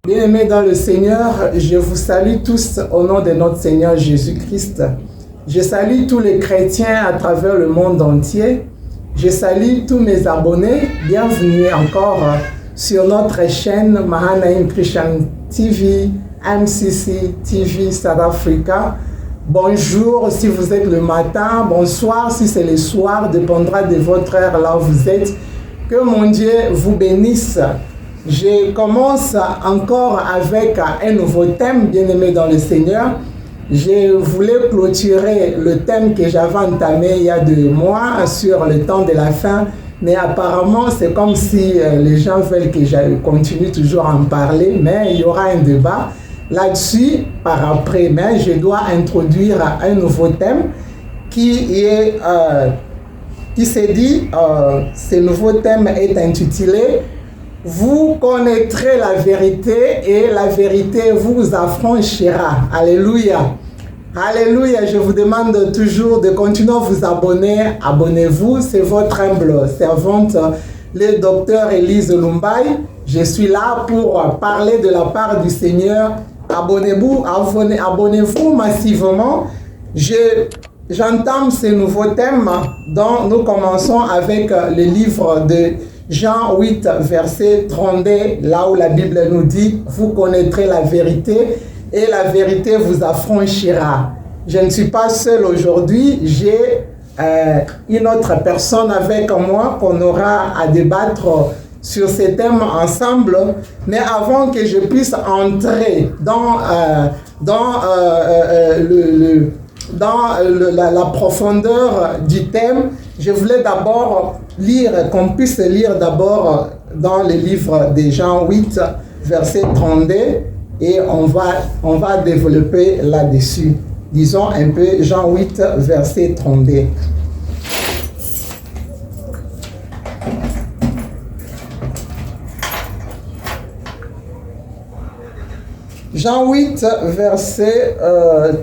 Bien-aimés dans le Seigneur, je vous salue tous au nom de notre Seigneur Jésus-Christ. Je salue tous les chrétiens à travers le monde entier. Je salue tous mes abonnés. Bienvenue encore sur notre chaîne Mahanaim Christian TV, MCC TV South Africa. Bonjour si vous êtes le matin, bonsoir si c'est le soir, dépendra de votre heure là où vous êtes. Que mon Dieu vous bénisse. Je commence encore avec un nouveau thème, bien-aimé dans le Seigneur. Je voulais clôturer le thème que j'avais entamé il y a 2 mois sur le temps de la fin, mais apparemment c'est comme si les gens veulent que je continue toujours à en parler, mais il y aura un débat là-dessus par après. Mais je dois introduire un nouveau thème qui s'est dit, ce nouveau thème est intitulé « Vous connaîtrez la vérité et la vérité vous affranchira ». Alléluia. Alléluia. Je vous demande toujours de continuer à vous abonner. Abonnez-vous. C'est votre humble servante, le docteur Elise Lumbai. Je suis là pour parler de la part du Seigneur. Abonnez-vous massivement. J'entame ce nouveau thème dont nous commençons avec le livre de Jean 8, verset 32, là où la Bible nous dit « Vous connaîtrez la vérité et la vérité vous affranchira ». Je ne suis pas seul aujourd'hui, j'ai une autre personne avec moi qu'on aura à débattre sur ces thèmes ensemble. Mais avant que je puisse entrer dans la profondeur du thème, je voulais d'abord qu'on puisse lire d'abord dans le livre de Jean 8, verset 32, et on va développer là-dessus. Disons un peu Jean 8, verset 32. Jean 8, verset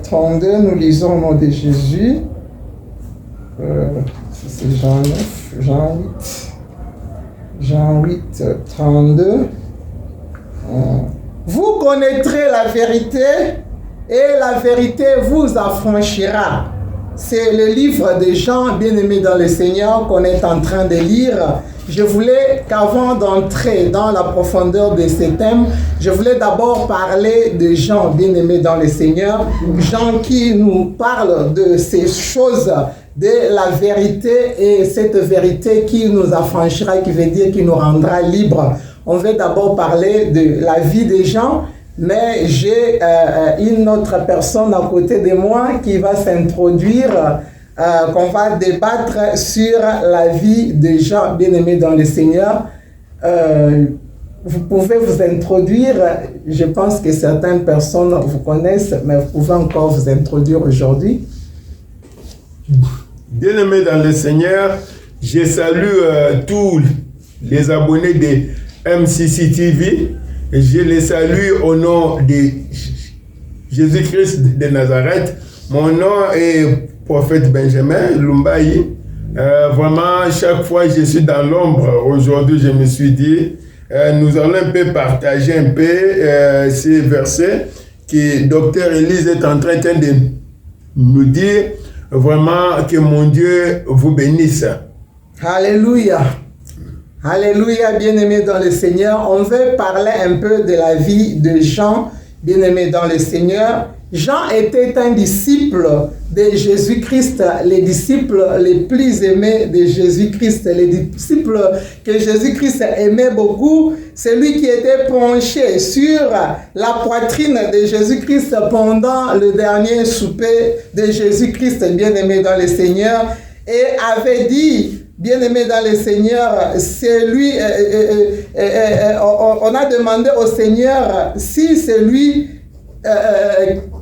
32, nous lisons au nom de Jésus. C'est Jean 9, Jean 8, 32. Vous connaîtrez la vérité et la vérité vous affranchira. C'est le livre de Jean, bien-aimé dans le Seigneur, qu'on est en train de lire. Je voulais qu'avant d'entrer dans la profondeur de ces thèmes, je voulais d'abord parler de Jean, bien-aimé dans le Seigneur. Jean qui nous parle de ces choses, de la vérité, et cette vérité qui nous affranchira, qui veut dire qui nous rendra libres. On va d'abord parler de la vie de Jean, mais j'ai une autre personne à côté de moi qui va s'introduire, qu'on va débattre sur la vie de Jean, bien-aimé dans le Seigneur. Vous pouvez vous introduire, je pense que certaines personnes vous connaissent, mais vous pouvez encore vous introduire aujourd'hui. Bien-aimé dans le Seigneur, je salue tous les abonnés de MCC TV. Je les salue au nom de Jésus-Christ de Nazareth. Mon nom est prophète Benjamin Lumbai. Vraiment, chaque fois je suis dans l'ombre. Aujourd'hui, je me suis dit, nous allons un peu partager un peu ces versets que Docteur Elise est en train de nous dire. Vraiment, que mon Dieu vous bénisse. Alléluia. Alléluia, bien-aimé dans le Seigneur. On veut parler un peu de la vie de Jean, bien-aimé dans le Seigneur. Jean était un disciple de Jésus-Christ, les disciples les plus aimés de Jésus-Christ, les disciples que Jésus-Christ aimait beaucoup. Celui qui était penché sur la poitrine de Jésus-Christ pendant le dernier souper de Jésus-Christ, bien-aimé dans le Seigneur, et avait dit, bien-aimé dans le Seigneur, c'est lui, on a demandé au Seigneur si c'est lui,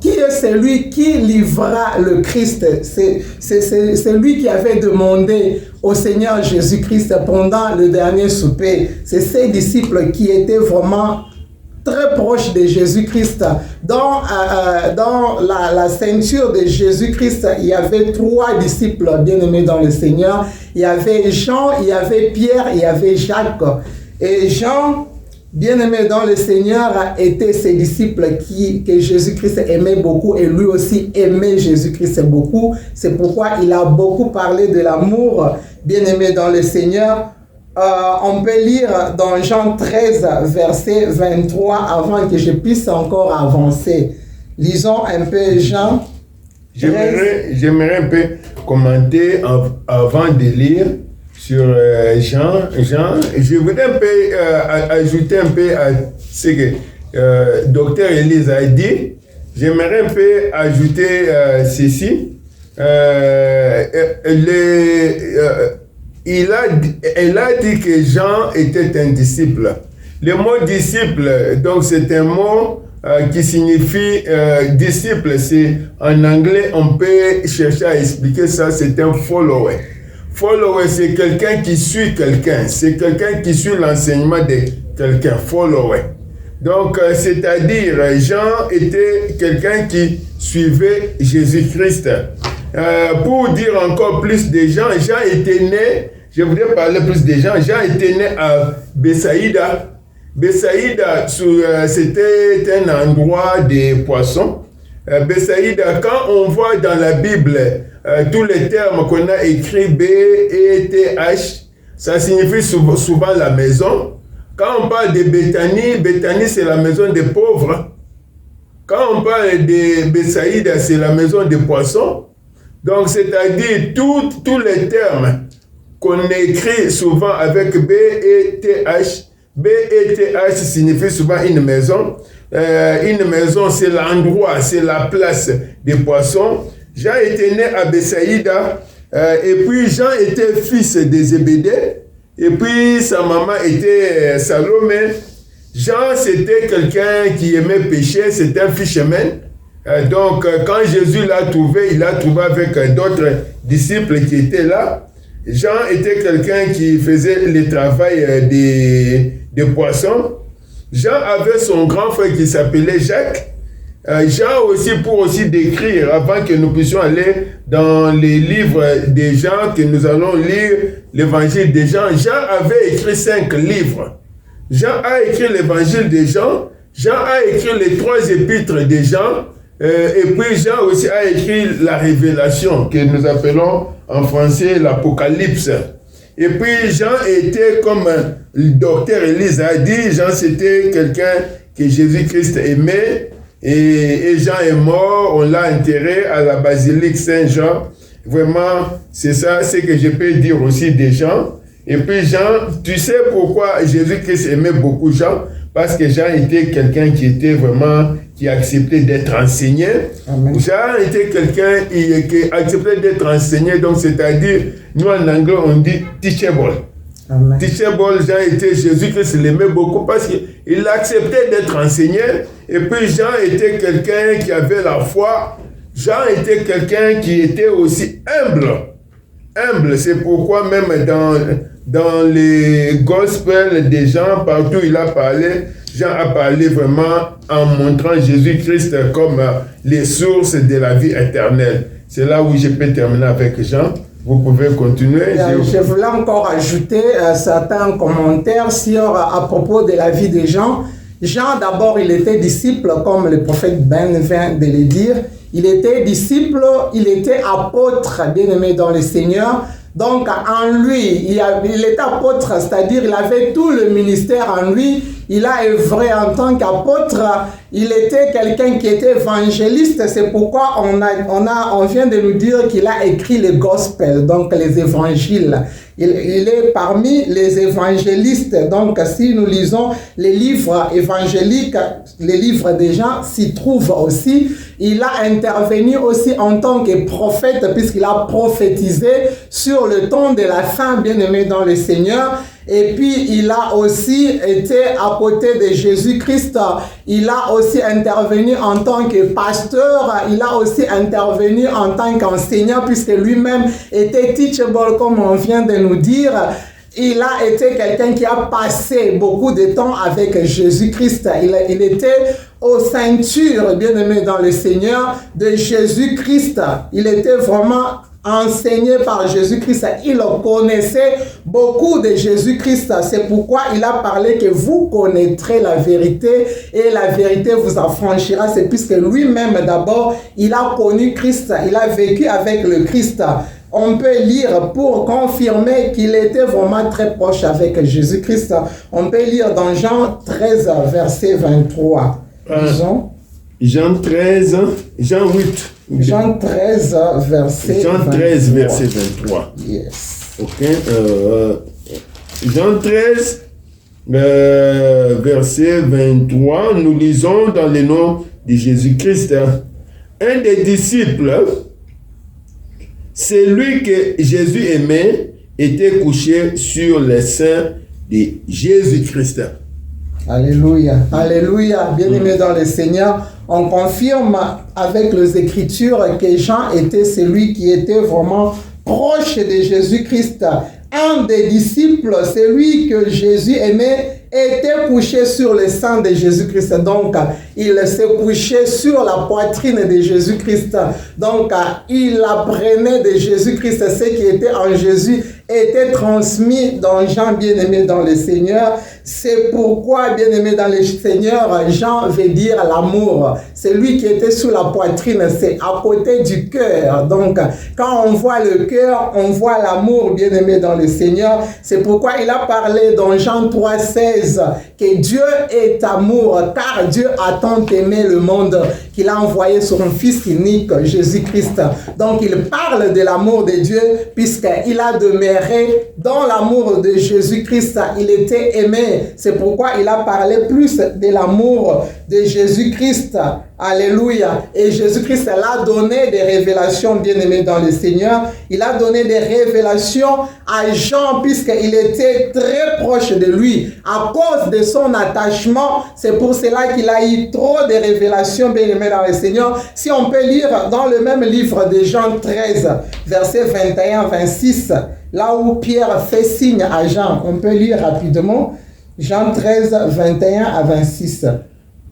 qui est celui qui livrera le Christ. C'est lui qui avait demandé au Seigneur Jésus-Christ pendant le dernier souper. C'est ses disciples qui étaient vraiment très proches de Jésus-Christ. Dans la ceinture de Jésus-Christ, il y avait 3 disciples bien-aimés dans le Seigneur. Il y avait Jean, il y avait Pierre, il y avait Jacques. Et Jean bien-aimés dans le Seigneur, étaient ses disciples que Jésus-Christ aimait beaucoup et lui aussi aimait Jésus-Christ beaucoup. C'est pourquoi il a beaucoup parlé de l'amour, bien-aimés dans le Seigneur. On peut lire dans Jean 13, verset 23, avant que je puisse encore avancer. Lisons un peu Jean 13. J'aimerais un peu commenter avant de lire sur Jean. Je voudrais un peu ajouter un peu à ce que Docteur Élise a dit. J'aimerais un peu ajouter ceci. Elle a dit que Jean était un disciple. Le mot disciple, donc c'est un mot qui signifie disciple. C'est, en anglais, on peut chercher à expliquer ça, c'est un follower. Follower, c'est quelqu'un qui suit quelqu'un. C'est quelqu'un qui suit l'enseignement de quelqu'un. Follower. Donc, c'est-à-dire, Jean était quelqu'un qui suivait Jésus-Christ. Pour dire encore plus de Jean, Jean était né, je voudrais parler plus de Jean. Jean était né à Bethsaïda. Bethsaïda, c'était un endroit de poissons. Bethsaïda, quand on voit dans la Bible tous les termes qu'on a écrits B-E-T-H, ça signifie souvent la maison. Quand on parle de Béthanie, Béthanie c'est la maison des pauvres. Quand on parle de Bethsaïda, c'est la maison des poissons. Donc c'est-à-dire tous les termes qu'on écrit souvent avec B-E-T-H. B-E-T-H signifie souvent une maison. Une maison, c'est l'endroit, c'est la place des poissons. Jean était né à Bethsaïda, et puis Jean était fils de Zébédée, et puis sa maman était Salomé. Jean, c'était quelqu'un qui aimait pêcher, c'était un fisherman. Donc, quand Jésus l'a trouvé, il l'a trouvé avec d'autres disciples qui étaient là. Jean était quelqu'un qui faisait le travail des poissons. Jean avait son grand frère qui s'appelait Jacques. Jean aussi, pour aussi décrire, avant que nous puissions aller dans les livres des Jean, que nous allons lire l'évangile de Jean. Jean avait écrit 5 livres. Jean a écrit l'évangile de Jean. Jean a écrit les 3 épîtres de Jean. Et puis Jean aussi a écrit la révélation, que nous appelons en français l'Apocalypse. Et puis Jean était, comme le docteur Élise a dit, Jean c'était quelqu'un que Jésus-Christ aimait. Et Jean est mort, on l'a enterré à la basilique Saint-Jean. Vraiment, c'est ça, c'est que je peux dire aussi des Jean. Et puis Jean, tu sais pourquoi Jésus-Christ aimait beaucoup Jean? Parce que Jean était quelqu'un qui était vraiment, qui acceptait d'être enseigné. Amen. Jean était quelqu'un qui acceptait d'être enseigné, donc c'est-à-dire, nous en anglais on dit teachable. Amen. Teachable, Jean était, Jésus-Christ l'aimait beaucoup parce qu'il acceptait d'être enseigné. Et puis Jean était quelqu'un qui avait la foi. Jean était quelqu'un qui était aussi humble. Humble, c'est pourquoi même dans les gospels des gens, partout il a parlé, Jean a parlé vraiment en montrant Jésus-Christ comme les sources de la vie éternelle. C'est là où je peux terminer avec Jean. Vous pouvez continuer. Je voulais encore ajouter certains commentaires à propos de la vie de Jean. Jean, d'abord, il était disciple, comme le prophète Ben vient de le dire. Il était disciple, il était apôtre, bien-aimé dans le Seigneur. Donc, en lui, il était apôtre, c'est-à-dire il avait tout le ministère en lui. Il a œuvré en tant qu'apôtre. Il était quelqu'un qui était évangéliste. C'est pourquoi on vient de nous dire qu'il a écrit les gospels, donc les évangiles. Il est parmi les évangélistes. Donc, si nous lisons les livres évangéliques, les livres des gens s'y trouvent aussi. Il a intervenu aussi en tant que prophète, puisqu'il a prophétisé sur le temps de la fin, bien-aimé dans le Seigneur. Et puis, il a aussi été à côté de Jésus-Christ. Il a aussi intervenu en tant que pasteur. Il a aussi intervenu en tant qu'enseignant, puisque lui-même était teachable, comme on vient de nous dire. Il a été quelqu'un qui a passé beaucoup de temps avec Jésus-Christ. Il était aux ceintures, bien-aimé dans le Seigneur, de Jésus-Christ. Il était vraiment enseigné par Jésus-Christ. Il connaissait beaucoup de Jésus-Christ. C'est pourquoi il a parlé que vous connaîtrez la vérité et la vérité vous affranchira. C'est puisque lui-même d'abord, il a connu Christ. Il a vécu avec le Christ. On peut lire pour confirmer qu'il était vraiment très proche avec Jésus-Christ. On peut lire dans Jean 13, verset 23. Disons. Jean 13, Jean 8. Jean 13, verset Jean 13, verset 23. Yes. Ok. Jean 13, verset 23, nous lisons dans le nom de Jésus-Christ. Un des disciples, celui que Jésus aimait, était couché sur le sein de Jésus-Christ. Alléluia, alléluia, bien-aimé dans le Seigneur, on confirme avec les Écritures que Jean était celui qui était vraiment proche de Jésus-Christ. Un des disciples, celui que Jésus aimait, était couché sur le sang de Jésus-Christ. Donc, il s'est couché sur la poitrine de Jésus-Christ. Donc, il apprenait de Jésus-Christ. Ce qui était en Jésus était transmis dans Jean, bien-aimé dans le Seigneur. C'est pourquoi, bien-aimé dans le Seigneur, Jean veut dire l'amour. C'est lui qui était sous la poitrine, c'est à côté du cœur. Donc, quand on voit le cœur, on voit l'amour, bien-aimé dans le Seigneur. C'est pourquoi il a parlé dans Jean 3,16 que Dieu est amour, car Dieu a tant aimé le monde qu'il a envoyé son Fils unique, Jésus-Christ. Donc, il parle de l'amour de Dieu puisqu'il a demeuré dans l'amour de Jésus-Christ. Il était aimé. C'est pourquoi il a parlé plus de l'amour de Jésus-Christ. Alléluia. Et Jésus-Christ a donné des révélations, bien-aimés dans le Seigneur. Il a donné des révélations à Jean puisqu'il était très proche de lui. À cause de son attachement, c'est pour cela qu'il a eu trop de révélations, bien-aimés dans le Seigneur. Si on peut lire dans le même livre de Jean 13, versets 21-26, là où Pierre fait signe à Jean, on peut lire rapidement. Jean 13, 21-26.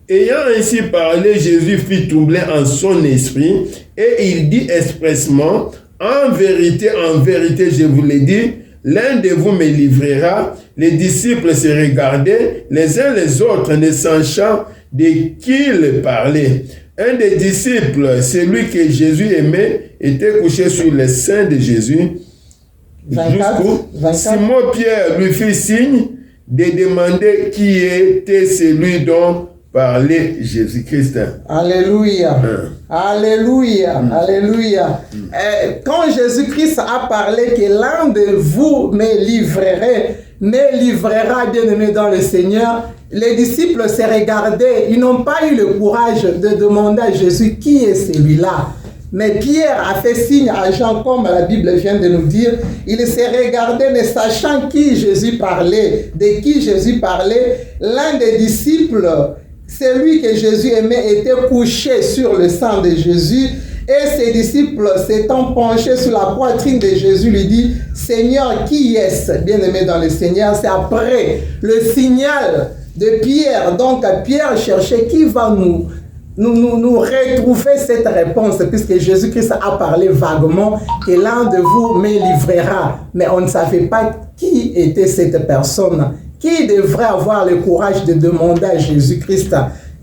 Ayant ainsi parlé, Jésus fit trembler en son esprit et il dit expressement, en vérité, je vous l'ai dit, l'un de vous me livrera. Les disciples se regardaient les uns les autres, ne sachant de qui il parlait. Un des disciples, celui que Jésus aimait, était couché sur le sein de Jésus. 24. Simon Pierre lui fit signe de demander qui était celui dont parlait Jésus-Christ. Alléluia. Alléluia. Alléluia. Quand Jésus-Christ a parlé que l'un de vous me livrera, bien-aimé dans le Seigneur, les disciples se regardaient. Ils n'ont pas eu le courage de demander à Jésus qui est celui-là. Mais Pierre a fait signe à Jean, comme la Bible vient de nous dire. Il s'est regardé, ne sachant qui Jésus parlait, de qui Jésus parlait. L'un des disciples, celui que Jésus aimait, était couché sur le sang de Jésus. Et ses disciples, s'étant penchés sur la poitrine de Jésus, lui dit, Seigneur, qui est-ce? Bien-aimé dans le Seigneur, c'est après le signal de Pierre. Donc Pierre cherchait qui va nous retrouver cette réponse, puisque Jésus-Christ a parlé vaguement que l'un de vous me livrera, mais on ne savait pas qui était cette personne, qui devrait avoir le courage de demander à Jésus-Christ.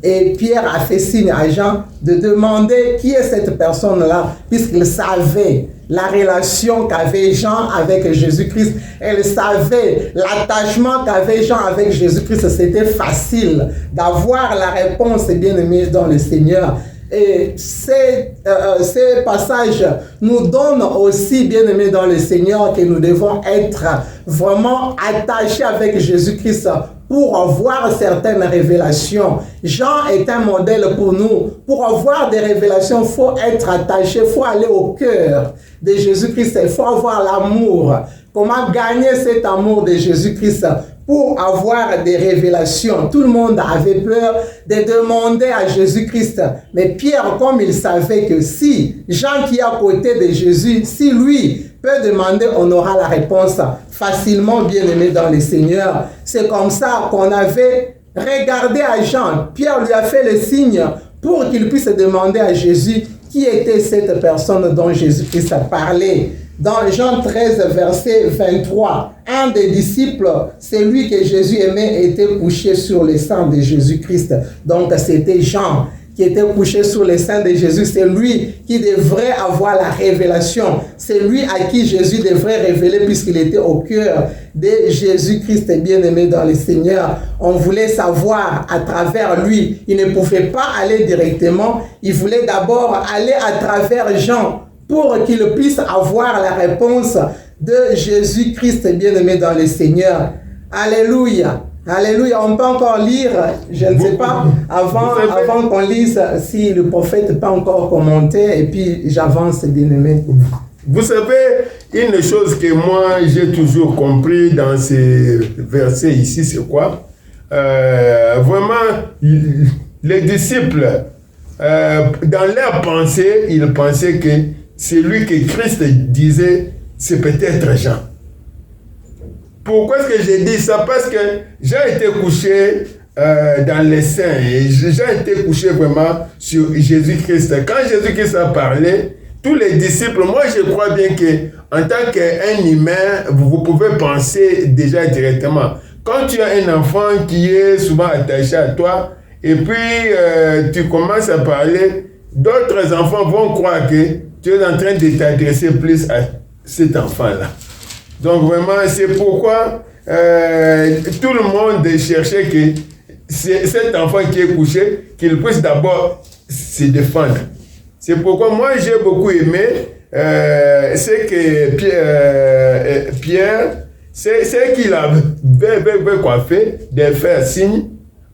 Et Pierre a fait signe à Jean de demander qui est cette personne-là, puisqu'il savait la relation qu'avait Jean avec Jésus-Christ. Elle savait l'attachement qu'avait Jean avec Jésus-Christ. C'était facile d'avoir la réponse, bien-aimé dans le Seigneur. Et ces passages nous donnent aussi, bien-aimés dans le Seigneur, que nous devons être vraiment attachés avec Jésus-Christ pour avoir certaines révélations. Jean est un modèle pour nous. Pour avoir des révélations, il faut être attaché, il faut aller au cœur de Jésus-Christ, il faut avoir l'amour. Comment gagner cet amour de Jésus-Christ pour avoir des révélations? Tout le monde avait peur de demander à Jésus-Christ. Mais Pierre, comme il savait que si Jean qui est à côté de Jésus, si lui peut demander, on aura la réponse facilement, bien-aimé dans le Seigneur. C'est comme ça qu'on avait regardé à Jean. Pierre lui a fait le signe pour qu'il puisse demander à Jésus qui était cette personne dont Jésus-Christ a parlé. Dans Jean 13, verset 23, un des disciples, celui que Jésus aimait, était couché sur le sein de Jésus-Christ. Donc c'était Jean qui était couché sur le sein de Jésus. C'est lui qui devrait avoir la révélation. C'est lui à qui Jésus devrait révéler puisqu'il était au cœur de Jésus-Christ bien-aimé dans le Seigneur. On voulait savoir à travers lui. Il ne pouvait pas aller directement. Il voulait d'abord aller à travers Jean pour qu'il puisse avoir la réponse de Jésus-Christ bien-aimé dans le Seigneur. Alléluia. Alléluia. On peut encore lire, je ne sais pas, avant qu'on lise, si le prophète n'a pas encore commenté, et puis j'avance bien-aimé. Vous savez, une chose que moi j'ai toujours compris dans ces versets ici, c'est quoi? Vraiment, les disciples, dans leur pensée, ils pensaient que celui que Christ disait, c'est peut-être Jean. Pourquoi est-ce que j'ai dit ça? Parce que Jean était couché dans les seins et Jean était couché vraiment sur Jésus-Christ. Quand Jésus-Christ a parlé, tous les disciples, moi je crois bien que en tant qu'un humain, vous pouvez penser déjà directement. Quand tu as un enfant qui est souvent attaché à toi et puis tu commences à parler, d'autres enfants vont croire que tu es en train de t'adresser plus à cet enfant-là. Donc vraiment, c'est pourquoi tout le monde cherchait que cet enfant qui est couché, qu'il puisse d'abord se défendre. C'est pourquoi moi j'ai beaucoup aimé, c'est que Pierre, c'est qu'il avait coiffé de faire signe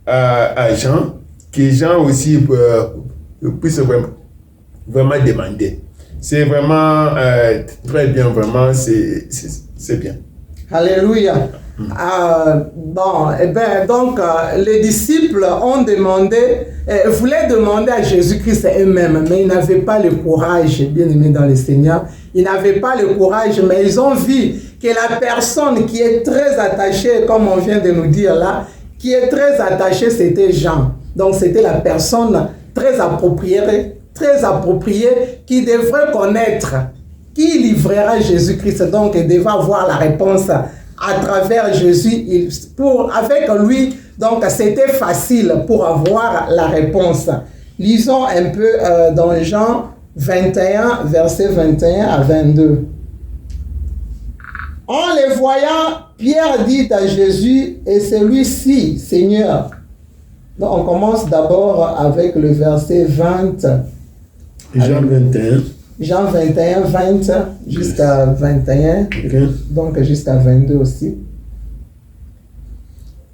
à Jean, que Jean aussi puisse vraiment demander. C'est vraiment très bien, vraiment, c'est bien. Alléluia. Donc, les disciples ont demandé, voulaient demander à Jésus-Christ eux-mêmes, mais ils n'avaient pas le courage, bien aimé dans le Seigneur. Ils n'avaient pas le courage, mais ils ont vu que la personne qui est très attachée, comme on vient de nous dire là, qui est très attachée, c'était Jean. Donc, c'était la personne très appropriée qui devrait connaître qui livrera Jésus-Christ. Donc, il devait avoir la réponse à travers Jésus. Avec lui, donc, c'était facile pour avoir la réponse. Lisons un peu dans Jean 21, versets 21 à 22. En les voyant, Pierre dit à Jésus, et celui-ci, Seigneur. Donc, on commence d'abord avec le verset 20. Jean 21. Jean 21, 20 jusqu'à 21, okay. Donc jusqu'à 22 aussi.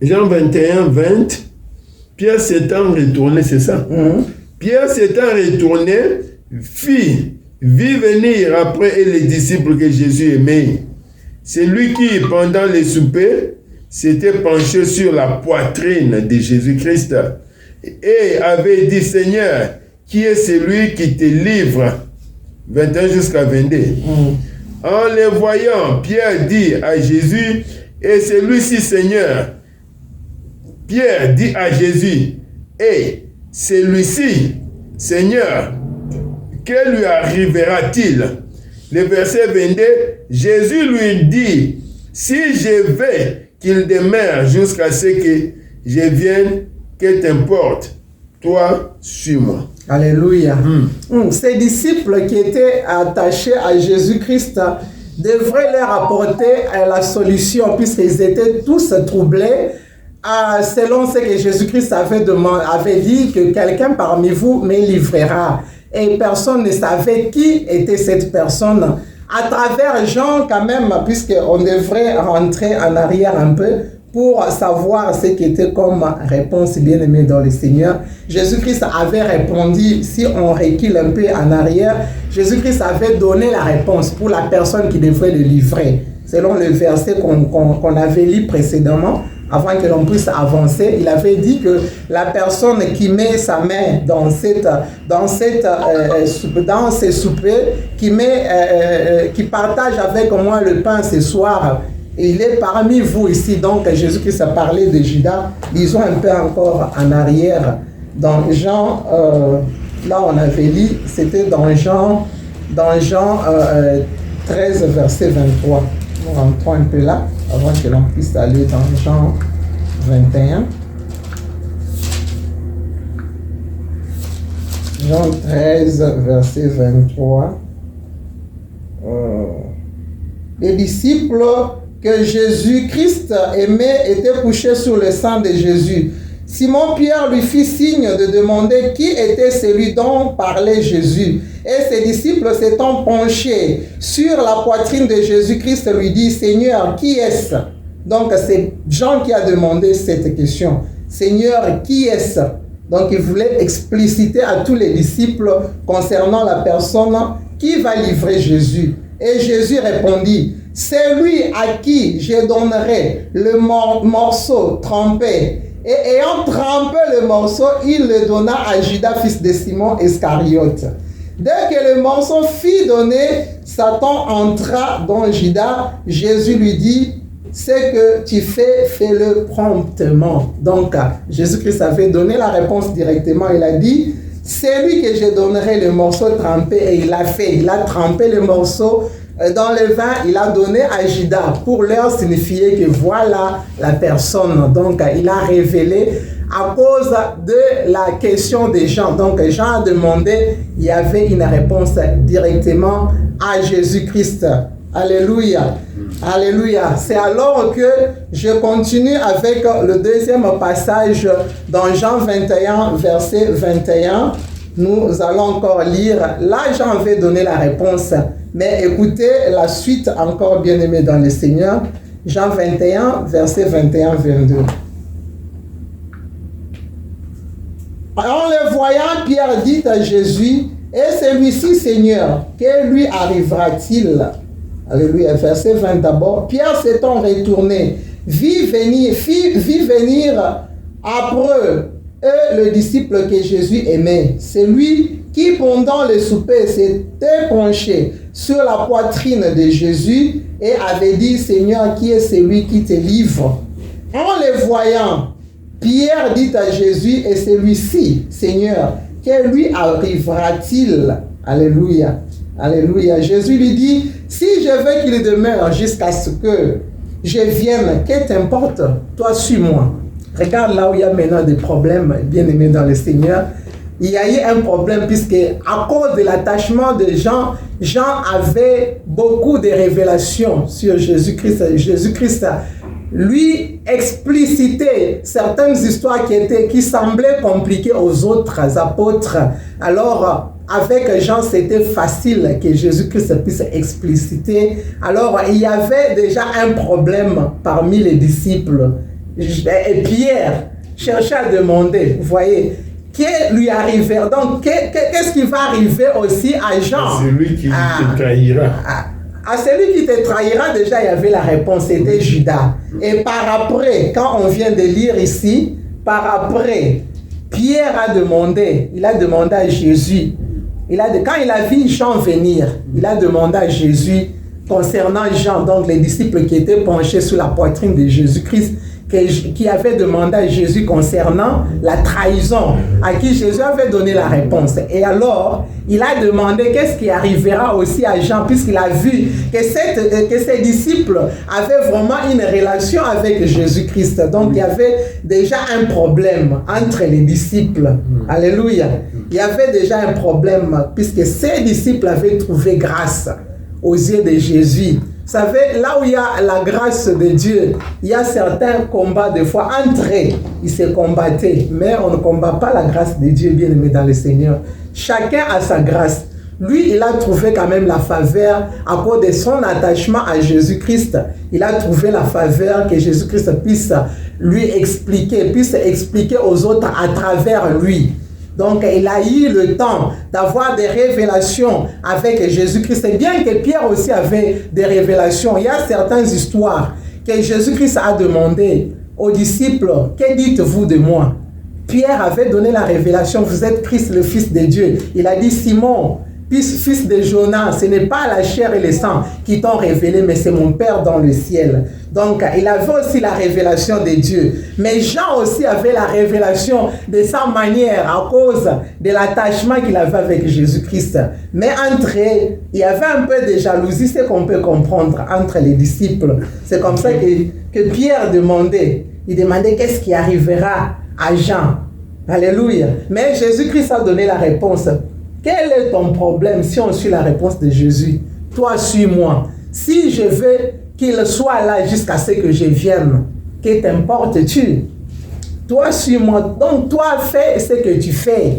Jean 21, 20, Pierre s'étant retourné, c'est ça? Pierre s'étant retourné, vit venir après les disciples que Jésus aimait. C'est lui qui, pendant les soupers, s'était penché sur la poitrine de Jésus-Christ et avait dit, Seigneur, qui est celui qui te livre? 21 jusqu'à 22. En les voyant, Pierre dit à Jésus, et celui-ci, Seigneur. Pierre dit à Jésus, et celui-ci, Seigneur, que lui arrivera-t-il? Le verset 22, Jésus lui dit, si je vais qu'il demeure jusqu'à ce que je vienne, que t'importe, toi, suis-moi. Alléluia. Ces disciples qui étaient attachés à Jésus-Christ devraient leur apporter la solution puisqu'ils étaient tous troublés selon ce que Jésus-Christ avait dit que quelqu'un parmi vous me livrera. Et personne ne savait qui était cette personne. À travers Jean quand même, puisqu'on devrait rentrer en arrière un peu, pour savoir ce qui était comme réponse bien-aimée dans le Seigneur. Jésus-Christ avait répondu, si on recule un peu en arrière, Jésus-Christ avait donné la réponse pour la personne qui devrait le livrer. Selon le verset qu'on avait lu précédemment, avant que l'on puisse avancer, il avait dit que la personne qui met sa main dans ces soupers, qui partage avec moi le pain ce soir, il est parmi vous ici. Donc Jésus-Christ a parlé de Judas. Lisons un peu encore en arrière dans Jean là on avait lu, c'était dans Jean 13, verset 23. Nous rentrons un peu là, avant que l'on puisse aller dans Jean 21. Jean 13, verset 23. Les disciples que Jésus-Christ aimait étaient couchés sur le sang de Jésus. Simon-Pierre lui fit signe de demander qui était celui dont parlait Jésus. Et ses disciples s'étant penchés sur la poitrine de Jésus-Christ lui dit, Seigneur, qui est-ce? Donc c'est Jean qui a demandé cette question. Seigneur, qui est-ce? Donc il voulait expliciter à tous les disciples concernant la personne qui va livrer Jésus. Et Jésus répondit, c'est lui à qui je donnerai le morceau trempé. Et ayant trempé le morceau, il le donna à Judas, fils de Simon Iscariote. Dès que le morceau fut donné, Satan entra dans Judas. Jésus lui dit, ce que tu fais, fais-le promptement. Donc, Jésus-Christ avait donné la réponse directement. Il a dit, c'est lui que je donnerai le morceau trempé. Et il l'a fait. Il a trempé le morceau dans le vin. Il a donné à Judas pour leur signifier que voilà la personne. Donc, il a révélé à cause de la question des gens. Donc, Jean a demandé, il y avait une réponse directement à Jésus-Christ. Alléluia. Alléluia. C'est alors que je continue avec le deuxième passage dans Jean 21, verset 21. Nous allons encore lire. Là, Jean avait donné la réponse. Mais écoutez la suite encore, bien-aimés dans le Seigneur. Jean 21, verset 21-22. En le voyant, Pierre dit à Jésus, « Et celui-ci, Seigneur, que lui arrivera-t-il » Alléluia. Verset 20 d'abord. Pierre s'étant retourné, fit venir après eux le disciple que Jésus aimait. Celui qui, pendant le souper, s'était penché sur la poitrine de Jésus et avait dit, Seigneur, qui est celui qui te livre? En le voyant, Pierre dit à Jésus, et celui-ci, Seigneur, que lui arrivera-t-il? Alléluia. Alléluia. Jésus lui dit, si je veux qu'il demeure jusqu'à ce que je vienne, que t'importe? Toi, suis-moi. Regarde là où il y a maintenant des problèmes, bien-aimés dans le Seigneur. Il y a eu un problème puisque à cause de l'attachement de Jean, Jean avait beaucoup de révélations sur Jésus-Christ. Jésus-Christ lui explicitait certaines histoires qui semblaient compliquées aux autres apôtres. Alors, avec Jean, c'était facile que Jésus-Christ puisse expliciter. Alors, il y avait déjà un problème parmi les disciples. Et Pierre cherchait à demander, vous voyez, que lui arrivera. Donc, qu'est-ce qui va arriver aussi à Jean? Celui qui te trahira. À celui qui te trahira, déjà, il y avait la réponse, c'était Judas. Et par après, quand on vient de lire ici, par après, Pierre a demandé à Jésus, quand il a vu Jean venir, il a demandé à Jésus, concernant Jean, donc les disciples qui étaient penchés sur la poitrine de Jésus-Christ, qui avait demandé à Jésus concernant la trahison, à qui Jésus avait donné la réponse. Et alors, il a demandé qu'est-ce qui arrivera aussi à Jean, puisqu'il a vu que ses disciples avaient vraiment une relation avec Jésus-Christ. Donc, il y avait déjà un problème entre les disciples. Alléluia. Il y avait déjà un problème, puisque ses disciples avaient trouvé grâce aux yeux de Jésus. Vous savez, là où il y a la grâce de Dieu, il y a certains combats, des fois, entre eux, ils se combattaient. Mais on ne combat pas la grâce de Dieu, bien aimé dans le Seigneur. Chacun a sa grâce. Lui, il a trouvé quand même la faveur à cause de son attachement à Jésus-Christ. Il a trouvé la faveur que Jésus-Christ puisse lui expliquer, puisse expliquer aux autres à travers lui. Donc, il a eu le temps d'avoir des révélations avec Jésus-Christ. Et bien que Pierre aussi avait des révélations, il y a certaines histoires que Jésus-Christ a demandé aux disciples, « Que dites-vous de moi ?» Pierre avait donné la révélation, « Vous êtes Christ, le Fils de Dieu. » Il a dit, « Simon, fils de Jonas, ce n'est pas la chair et le sang qui t'ont révélé, mais c'est mon Père dans le ciel. Donc, il avait aussi la révélation de Dieu. Mais Jean aussi avait la révélation de sa manière à cause de l'attachement qu'il avait avec Jésus-Christ. Mais entre eux, il y avait un peu de jalousie, c'est qu'on peut comprendre, entre les disciples. C'est comme ça que Pierre demandait. Il demandait qu'est-ce qui arrivera à Jean. Alléluia. Mais Jésus-Christ a donné la réponse. Quel est ton problème si on suit la réponse de Jésus? Toi, suis-moi. Si je veux qu'il soit là jusqu'à ce que je vienne, que t'importe-tu? Toi, suis-moi. Donc, toi, fais ce que tu fais.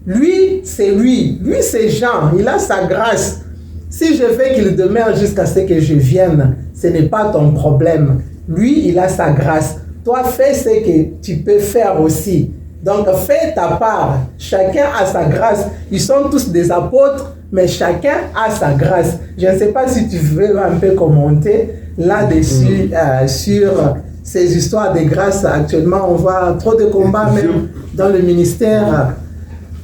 Lui, c'est lui. Lui, c'est Jean. Il a sa grâce. Si je veux qu'il demeure jusqu'à ce que je vienne, ce n'est pas ton problème. Lui, il a sa grâce. Toi, fais ce que tu peux faire aussi. Donc, fais ta part. Chacun a sa grâce. Ils sont tous des apôtres, mais chacun a sa grâce. Je ne sais pas si tu veux un peu commenter là-dessus sur ces histoires de grâce. Actuellement, on voit trop de combats même dans le ministère.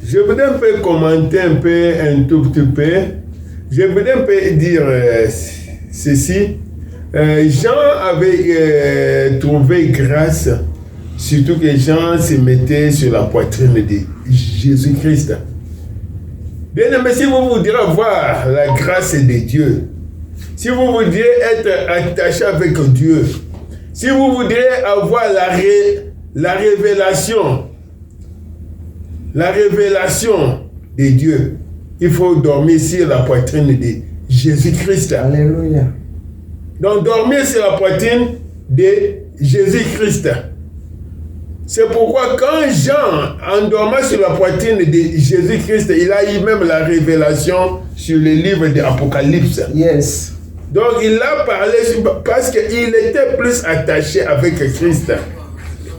Je voudrais un peu commenter un tout petit peu. Je voudrais un peu dire ceci. Jean avait trouvé grâce. Surtout que Jean se mettait sur la poitrine de Jésus-Christ. Bien aimé, si vous voudrez avoir la grâce de Dieu, si vous voudrez être attaché avec Dieu, si vous voudrez avoir la révélation de Dieu, il faut dormir sur la poitrine de Jésus-Christ. Alléluia. Donc dormir sur la poitrine de Jésus-Christ. C'est pourquoi quand Jean, en dormant sur la poitrine de Jésus-Christ, il a eu même la révélation sur le livre de l'Apocalypse. Yes. Donc il a parlé parce qu'il était plus attaché avec Christ.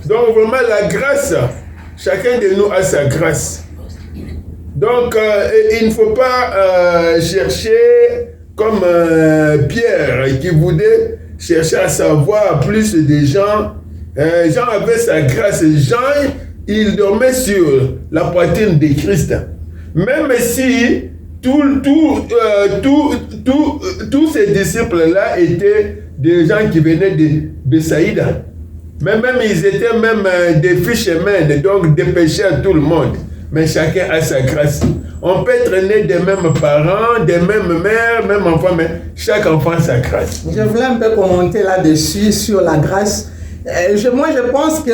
Donc vraiment la grâce, chacun de nous a sa grâce. Donc il ne faut pas chercher comme Pierre qui voulait chercher à savoir plus de gens. Jean avait sa grâce. Jean, il dormait sur la poitrine de Christ. Même si tous ces disciples-là étaient des gens qui venaient de Bethsaïda. Mais même ils étaient même des fishermen, donc des pêcheurs, tout le monde. Mais chacun a sa grâce. On peut être né des mêmes parents, des mêmes mères, même enfants, mais chaque enfant a sa grâce. Je voulais un peu commenter là-dessus sur la grâce. Moi, je pense que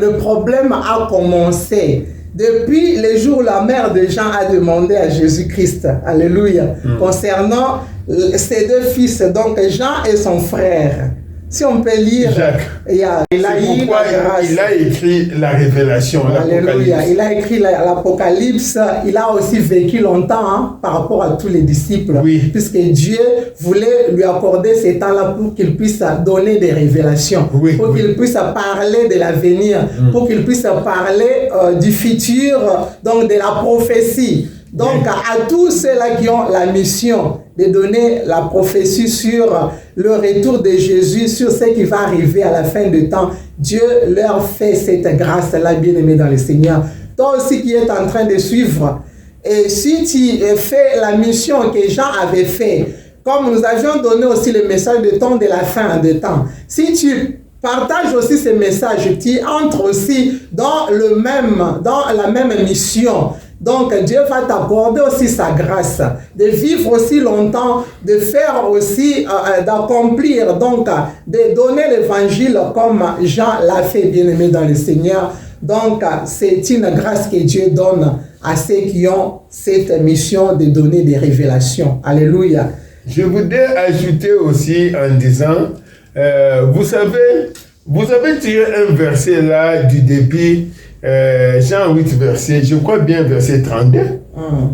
le problème a commencé depuis le jour où la mère de Jean a demandé à Jésus-Christ, alléluia, concernant ses deux fils, donc Jean et son frère. Si on peut lire, Jacques. Il a écrit la révélation, l'Apocalypse. Il a écrit l'Apocalypse. Il a aussi vécu longtemps par rapport à tous les disciples, puisque Dieu voulait lui accorder ces temps-là pour qu'il puisse donner des révélations, pour qu'il puisse parler de l'avenir, pour qu'il puisse parler du futur, donc de la prophétie. Donc, à tous ceux-là qui ont la mission de donner la prophétie sur le retour de Jésus, sur ce qui va arriver à la fin du temps, Dieu leur fait cette grâce-là, bien-aimé dans le Seigneur. Toi aussi qui es en train de suivre, et si tu fais la mission que Jean avait fait, comme nous avions donné aussi le message de temps de la fin de temps, si tu partage aussi ce message, tu entres aussi dans la même mission. Donc Dieu va t'accorder aussi sa grâce, de vivre aussi longtemps, de faire aussi, d'accomplir, donc de donner l'évangile comme Jean l'a fait, bien-aimé dans le Seigneur. Donc c'est une grâce que Dieu donne à ceux qui ont cette mission de donner des révélations. Alléluia. Je voudrais ajouter aussi en disant, vous avez tiré un verset là du début, Jean 8, verset, je crois bien verset 32.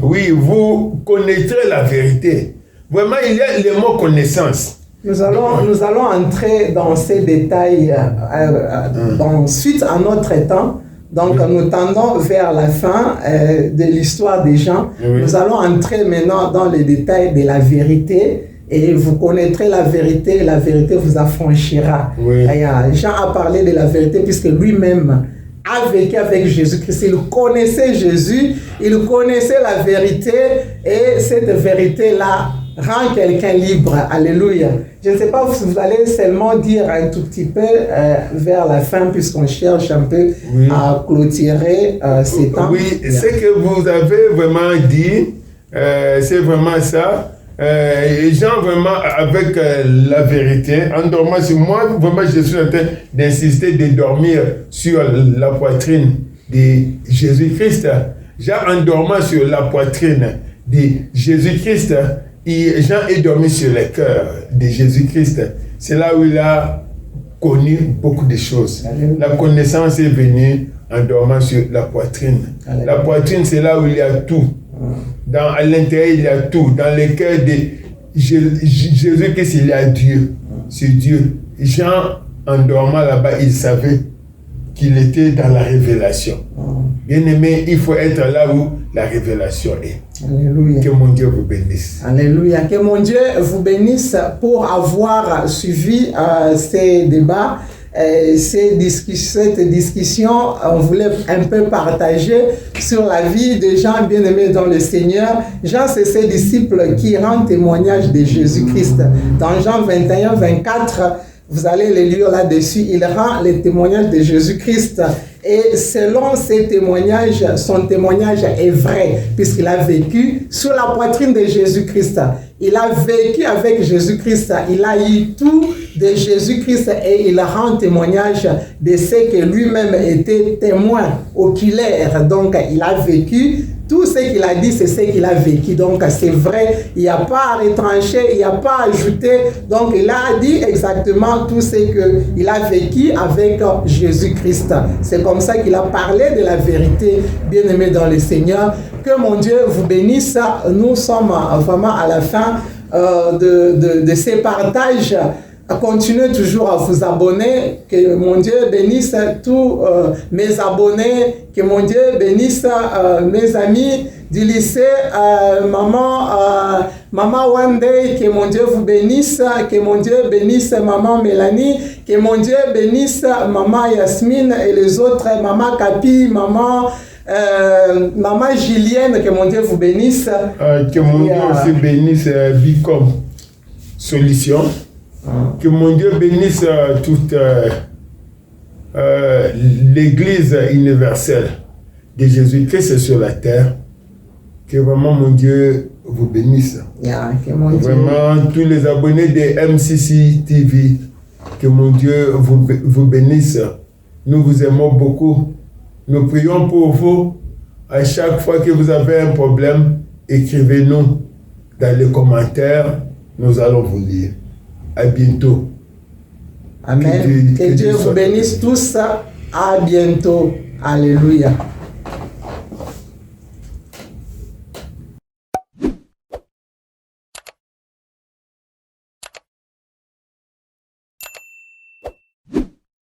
Oui, vous connaîtrez la vérité. Vraiment, il y a le mot connaissance. Nous allons entrer dans ces détails suite à notre temps. Donc, nous tendons vers la fin de l'histoire des gens. Nous allons entrer maintenant dans les détails de la vérité. Et vous connaîtrez la vérité vous affranchira. Jean a parlé de la vérité puisque lui-même a vécu avec Jésus-Christ. Il connaissait Jésus, il connaissait la vérité et cette vérité-là rend quelqu'un libre. Alléluia. Je ne sais pas si vous allez seulement dire un tout petit peu vers la fin, puisqu'on cherche un peu à clôturer ces temps. Oui, ce que vous avez vraiment dit, c'est vraiment ça. Les gens vraiment avec la vérité, en dormant sur moi, vraiment je suis en train d'insister de dormir sur la poitrine de Jésus-Christ. Jean en dormant sur la poitrine de Jésus-Christ, et Jean est dormi sur le cœur de Jésus-Christ. C'est là où il a connu beaucoup de choses. La connaissance est venue en dormant sur la poitrine. La poitrine, c'est là où il y a tout. À l'intérieur, il y a tout. Dans le cœur de Jésus-Christ, il y a Dieu. C'est Dieu. Jean, en dormant là-bas, il savait qu'il était dans la révélation. Bien-aimé, il faut être là où la révélation est. Alléluia. Que mon Dieu vous bénisse. Alléluia. Que mon Dieu vous bénisse pour avoir suivi ces débats. Cette discussion, on voulait un peu partager sur la vie des gens bien-aimés dans le Seigneur. Jean, c'est ses disciples qui rendent témoignage de Jésus-Christ. Dans Jean 21, 24, vous allez le lire là-dessus, il rend les témoignages de Jésus-Christ. Et selon ces témoignages, son témoignage est vrai, puisqu'il a vécu sur la poitrine de Jésus-Christ. Il a vécu avec Jésus-Christ. Il a eu tout de Jésus-Christ et il rend témoignage de ce que lui-même était témoin oculaire. Donc, il a vécu. Tout ce qu'il a dit, c'est ce qu'il a vécu. Donc, c'est vrai. Il n'y a pas à retrancher, il n'y a pas à ajouter. Donc, il a dit exactement tout ce qu'il a vécu avec Jésus-Christ. C'est comme ça qu'il a parlé de la vérité, bien-aimé dans le Seigneur. Que mon Dieu vous bénisse. Nous sommes vraiment à la fin de ces partages. Continuez toujours à vous abonner. Que mon Dieu bénisse tous mes abonnés. Que mon Dieu bénisse mes amis du lycée. Maman One Day, que mon Dieu vous bénisse. Que mon Dieu bénisse Maman Mélanie. Que mon Dieu bénisse Maman Yasmine et les autres. Maman Capi, Maman Julienne, que mon Dieu vous bénisse. Que mon Dieu aussi bénisse Bicom Solution. Que mon Dieu bénisse toute l'Église universelle de Jésus-Christ sur la terre. Que vraiment mon Dieu vous bénisse. Vraiment tous les abonnés de MCC TV. Que mon Dieu vous bénisse. Nous vous aimons beaucoup. Nous prions pour vous. À chaque fois que vous avez un problème, écrivez-nous dans les commentaires. Nous allons vous lire. À bientôt. Amen. Que Dieu vous bénisse tous. À bientôt. Alléluia.